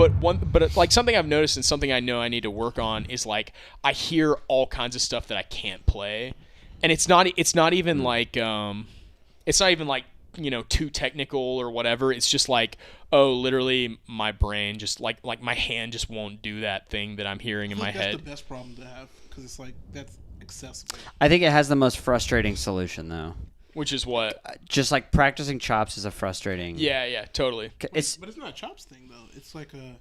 but like something I've noticed and something I know I need to work on is like I hear all kinds of stuff that I can't play, and it's not even like too technical or whatever. It's just like, oh, literally my brain just like my hand just won't do that thing that I'm hearing in my head. That's the best problem to have because it's like that's accessible. I think it has the most frustrating solution though. Which is what? Just like practicing chops is a frustrating. Yeah, totally. But it's not a chops thing though. It's like a.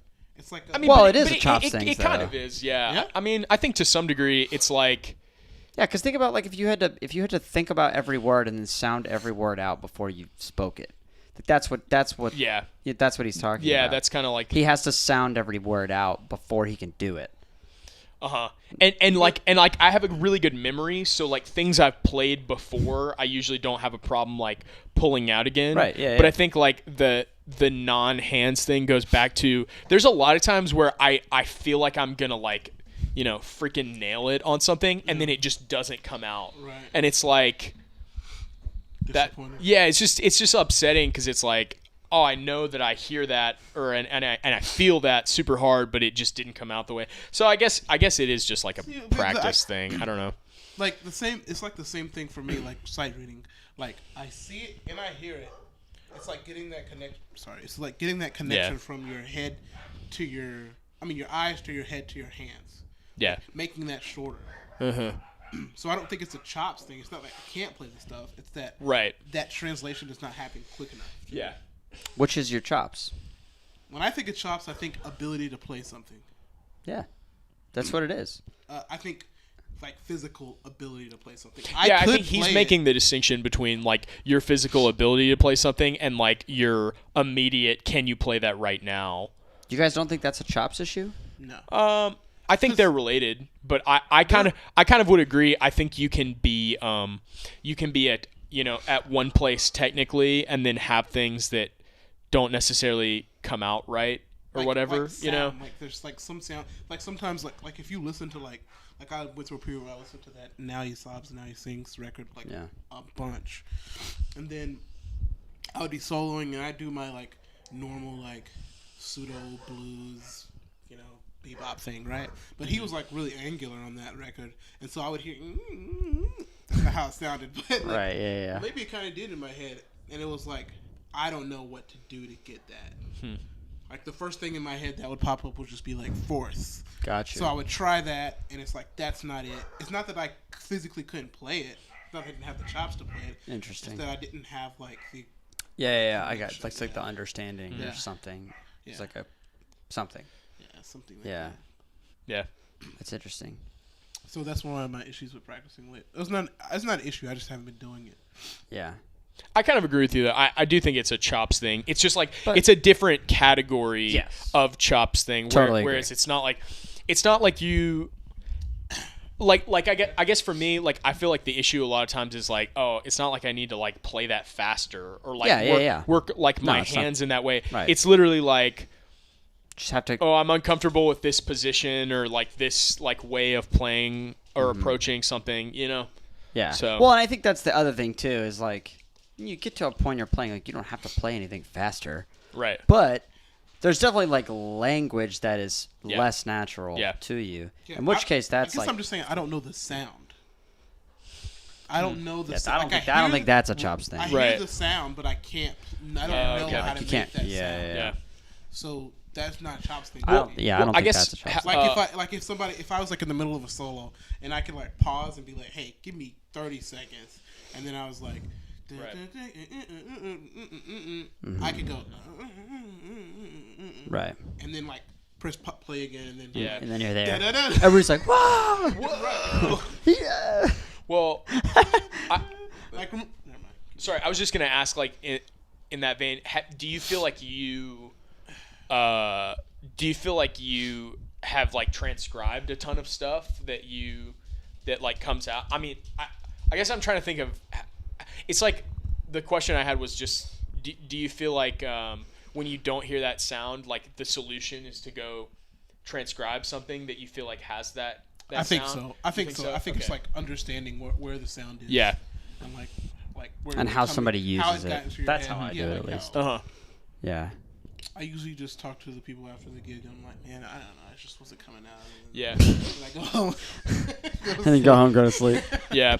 I mean, well, it is a chops thing. It kind of is, yeah. I mean, I think to some degree, it's like. Yeah, because think about like if you had to think about every word and then sound every word out before you spoke it. That's what. Yeah. That's what he's talking about. Yeah, that's kind of like. He has to sound every word out before he can do it. And I have a really good memory, so like things I've played before, I usually don't have a problem like pulling out again. Right. Yeah. But I think like the non-hands thing goes back to there's a lot of times where I feel like I'm gonna like freaking nail it on something, and then it just doesn't come out. Right. And it's like that. Yeah, it's just upsetting because it's like, oh, I know that I hear that and I feel that super hard, but it just didn't come out the way. So I guess it is just like a practice thing. I don't know. Like the same. It's like the same thing for me. Like sight reading. Like I see it and I hear it. It's like getting that connection. Sorry, it's like getting that connection from your head to your eyes to your head to your hands. Yeah. Making that shorter. So I don't think it's a chops thing. It's not like I can't play the stuff. It's that that translation does not happen quick enough. Yeah. Which is your chops? When I think of chops, I think ability to play something. Yeah, that's what it is. I think like physical ability to play something. I think he's making the distinction between like your physical ability to play something and like your immediate can you play that right now. You guys don't think that's a chops issue? No. I think they're related, but I kind of would agree. I think you can be at at one place technically and then have things that don't necessarily come out right or whatever. Sound, like there's like some sound like sometimes like if you listen to like I went through a period where I listened to that Now He Sobs Now He Sings record a bunch, and then I would be soloing and I do my like normal like pseudo blues bebop thing, right? But he was like really angular on that record, and so I would hear that's not how it sounded, but like, yeah. Maybe it kind of did in my head, and it was like I don't know what to do to get that. Like the first thing in my head that would pop up would just be like fourths. Gotcha. So I would try that, and it's like that's not it. It's not that I physically couldn't play it. It's not that I didn't have the chops to play it. Interesting. It's that I didn't have like the. Yeah. I got like the understanding or something. Yeah. It's like a something. Something like that. Yeah. That's interesting. So that's one of my issues with practicing lit. It's not an issue. I just haven't been doing it. Yeah. I kind of agree with you that I do think it's a chops thing. It's just like it's a different category of chops thing. Whereas it's not like you like I guess for me, like I feel like the issue a lot of times is like, oh, it's not like I need to like play that faster or like work like my hands in that way. Right. It's literally like just have to. Oh, I'm uncomfortable with this position or like this like way of playing or approaching something, Yeah. So well, and I think that's the other thing too is like you get to a point you're playing like you don't have to play anything faster. Right. But there's definitely like language that is less natural to you. Yeah, in which case that's I'm just saying I don't know the sound. I don't know the sound. I don't think that's a chops thing. I hear the sound, but I can't. I don't know how to make that sound. Yeah. So that's not chops thing. I don't think that's a chops thing. If I was like in the middle of a solo and I could like pause and be like, hey, give me 30 seconds, and then I was like, I could go, right, and then like press play again, and then and then you're there. Everybody's like, whoa, yeah. Well, sorry, I was just gonna ask, like in that vein, do you feel like you have like transcribed a ton of stuff that like comes out? I mean, I guess I'm trying to think of. It's like the question I had was just, do you feel like when you don't hear that sound, like the solution is to go transcribe something that you feel like has that I think sound? so. I think so. I think it's like understanding where the sound is. Yeah. And like where and how somebody uses it. That's how I do it, at least. Uh-huh. Yeah. I usually just talk to the people after the gig. I'm like, man, I don't know, it just wasn't coming out. And yeah. And I go home. And then go home, go to sleep. Yeah.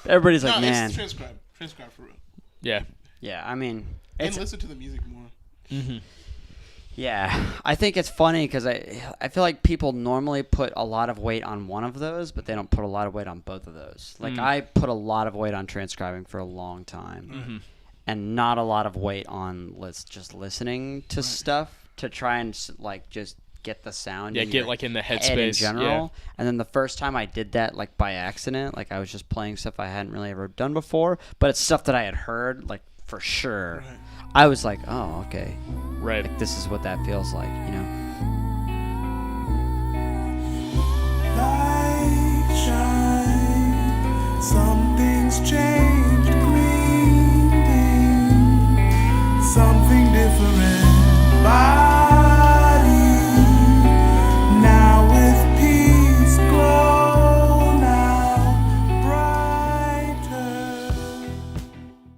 Everybody's like, man. It's transcribe for real. Yeah. Yeah, I mean, and listen to the music more. Mm-hmm. Yeah, I think it's funny because I feel like people normally put a lot of weight on one of those, but they don't put a lot of weight on both of those. Like I put a lot of weight on transcribing for a long time, and not a lot of weight on just listening to stuff to try and like just get the sound. Yeah, get like in the headspace in general. Yeah. And then the first time I did that, like by accident, like I was just playing stuff I hadn't really ever done before, but it's stuff that I had heard like for sure. Right. I was like, oh, okay. Right. Like, this is what that feels like, you know? Light shine, something's changed, gleaming, something different.